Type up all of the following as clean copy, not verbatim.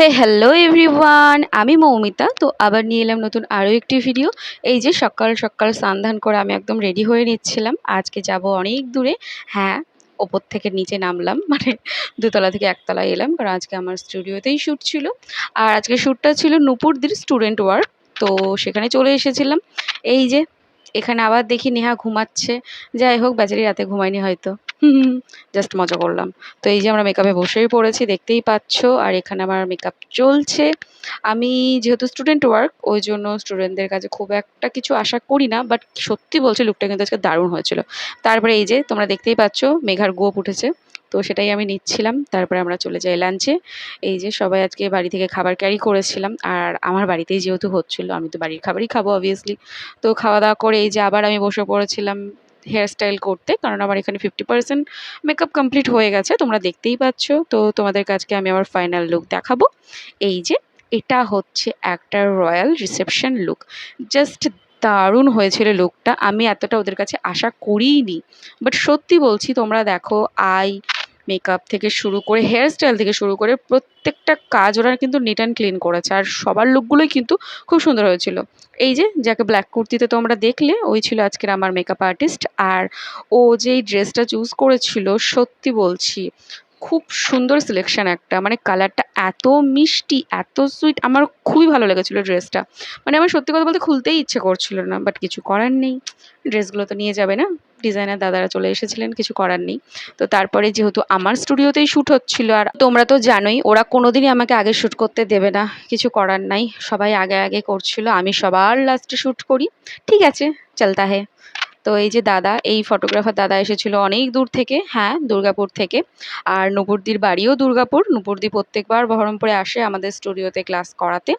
Hello everyone, আমি মৌমিতা। তো আবার নিয়ে এলাম নতুন আরও একটি ভিডিও। এই যে সকাল সকাল স্নান ধান করে আমি একদম রেডি হয়ে নিচ্ছিলাম। আজকে যাব অনেক দূরে। হ্যাঁ, ওপর থেকে নিচে নামলাম, মানে দোতলা থেকে একতলায় এলাম, কারণ আজকে আমার স্টুডিওতেই শ্যুট ছিল। আর আজকে শ্যুটটা ছিল নূপুরদির স্টুডেন্ট ওয়ার্ক। তো সেখানে চলে এসেছিলাম। এই যে এখানে আবার দেখি নেহা ঘুমাচ্ছে। যাই হোক, বেচারি রাতে ঘুমায়নি হয়তো। জাস্ট মজা করলাম। তো এই যে আমরা মেকআপে বসেই পড়েছি, দেখতেই পাচ্ছ। আর এখানে আমার মেকআপ চলছে। আমি যেহেতু স্টুডেন্ট ওয়ার্ক, ওই জন্য স্টুডেন্টদের কাছে খুব একটা কিছু আশা করি না, বাট সত্যি বলছি লুকটা কিন্তু আজকে দারুণ হয়েছিল। তারপরে এই যে তোমরা দেখতেই পাচ্ছ মেঘার গোপ উঠেছে, তো সেটাই আমি নিচ্ছিলাম। তারপরে আমরা চলে যাই লাঞ্চে। এই যে সবাই আজকে বাড়ি থেকে খাবার ক্যারি করেছিলাম, আর আমার বাড়িতেই যেহেতু হচ্ছিল, আমি তো বাড়ির খাবারই খাবো অবভিয়াসলি। তো খাওয়া দাওয়া করে এই যে আবার আমি বসে পড়েছিলাম হেয়ার স্টাইল করতে, কারণ আমার এখানে 50% মেকআপ কমপ্লিট হয়ে গেছে, তোমরা দেখতেই পাচ্ছ। তো তোমাদের কাছকে আমি আমার ফাইনাল লুক দেখাবো। এই যে এটা হচ্ছে একটা রয়্যাল রিসেপশন লুক। জাস্ট দারুণ হয়েছিল লুকটা। আমি এতটা ওদের কাছে আশা করিইনি, বাট সত্যি বলছি, তোমরা দেখো আই মেকআপ থেকে শুরু করে হেয়ার স্টাইল থেকে শুরু করে প্রত্যেকটা কাজ ওরা কিন্তু নিট অ্যান্ড ক্লিন করেছে, আর সবার লুকগুলোই কিন্তু খুব সুন্দর হয়েছিল। এই যে যাকে ব্ল্যাক কুর্তিতে তোমরা দেখলে, ওই ছিল আজকের আমার মেকআপ আর্টিস্ট। আর ও যেই ড্রেসটা চুজ করেছিল, সত্যি বলছি খুব সুন্দর সিলেকশন একটা, মানে কালারটা এত মিষ্টি, এত সুইট, আমার খুবই ভালো লেগেছিল ড্রেসটা। মানে আমার সত্যি কথা বলতে খুলতেই ইচ্ছে করছিল না, বাট কিছু করার নেই, ড্রেসগুলো তো নিয়ে যাবে না। ডিজাইনার দাদারা চলে এসেছিলেন, কিছু করার নেই। তো তারপরে যেহেতু আমার স্টুডিওতেই শ্যুট হচ্ছিল, আর তোমরা তো জানোই ওরা কোনোদিনই আমাকে আগে শ্যুট করতে দেবে না, কিছু করার নাই, সবাই আগে আগে করছিল, আমি সবার লাস্টে শ্যুট করি। ঠিক আছে, চলতা হে। তো এই যে দাদা, এই ফটোগ্রাফার দাদা এসেছিল অনেক দূর থেকে, হ্যাঁ দুর্গাপুর থেকে। আর নূপুরদির বাড়িও দুর্গাপুর। নূপুরদি প্রত্যেকবার বহরমপুরে আসে আমাদের স্টুডিওতে ক্লাস করাতে।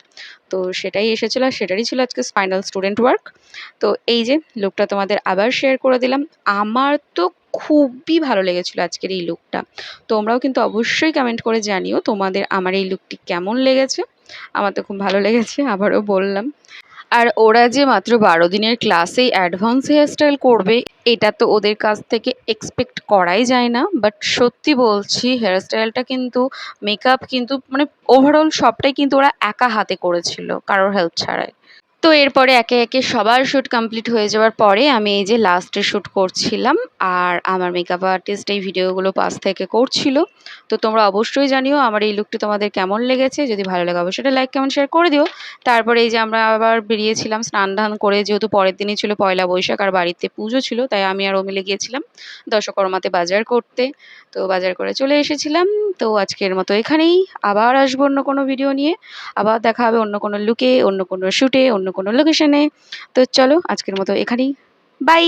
তো সেটাই এসেছিল, আর সেটারই ছিল আজকে ফাইনাল স্টুডেন্ট ওয়ার্ক। তো এই যে লুকটা তোমাদের আবার শেয়ার করে দিলাম। আমার তো খুবই ভালো লেগেছিল আজকের এই লুকটা। তোমরাও কিন্তু অবশ্যই কমেন্ট করে জানিও তোমাদের আমার এই লুকটি কেমন লেগেছে। আমার তো খুব ভালো লেগেছে, আবারও বললাম। আর ওরা যে মাত্র 12 দিনের ক্লাসেই অ্যাডভান্স হেয়ারস্টাইল করবে, এটা তো ওদের কাছ থেকে এক্সপেক্ট করাই যায় না। বাট সত্যি বলছি, হেয়ারস্টাইলটা কিন্তু, মেকআপ কিন্তু, মানে ওভারঅল সবটাই কিন্তু ওরা একা হাতে করেছিল, কারোর হেল্প ছাড়াই। তো এরপরে একে একে সবার শ্যুট কমপ্লিট হয়ে যাওয়ার পরে আমি এই যে লাস্টে শ্যুট করছিলাম, আর আমার মেকআপ আর্টিস্ট এই ভিডিওগুলো পাশ থেকে করছিল। তো তোমরা অবশ্যই জানিও আমার এই লুকটি তোমাদের কেমন লেগেছে। যদি ভালো লাগে অবশ্যই লাইক কমেন্ট শেয়ার করে দিও। তারপরে এই যে আমরা আবার বেরিয়েছিলাম স্নান ধান করে, যেহেতু পরের দিনই ছিল পয়লা বৈশাখ আর বাড়িতে পুজো ছিল, তাই আমি আর ও মিলে গিয়েছিলাম দশকর্মাতে বাজার করতে। তো বাজার করে চলে এসেছিলাম। তো আজকের মতো এখানেই, আবার আসবো অন্য কোনো ভিডিও নিয়ে। আবার দেখা হবে অন্য কোনো লুকে, অন্য কোনো শ্যুটে, অন্য কোনো লোকেশনে। তো চলো আজকের মতো এখানেই, বাই।